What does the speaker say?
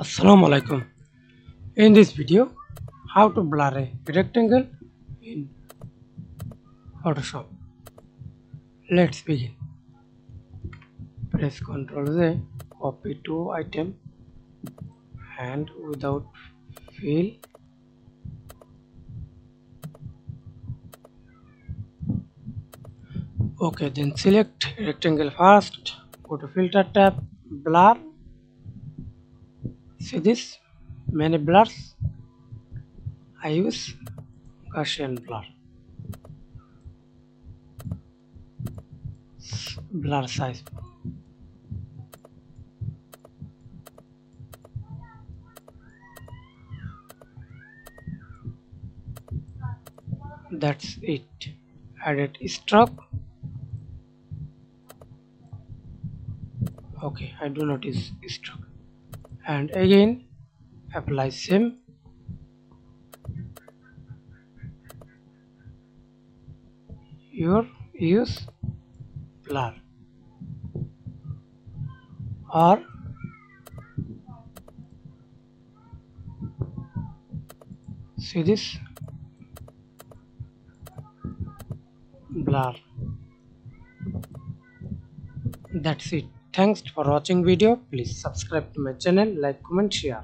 Assalamu alaikum. In this video, how to blur a rectangle in Photoshop. Let's begin. Press Ctrl Z, copy to item and without fill. Okay, then select rectangle first. Go to filter tab, blur. See this? Many blurs. I use Gaussian blur. Blur size. That's it. Added stroke. Okay, I do not use stroke. And again apply same. Use blur or see this blur. That's it. Thanks for watching video. Please subscribe to my channel, like, comment, share.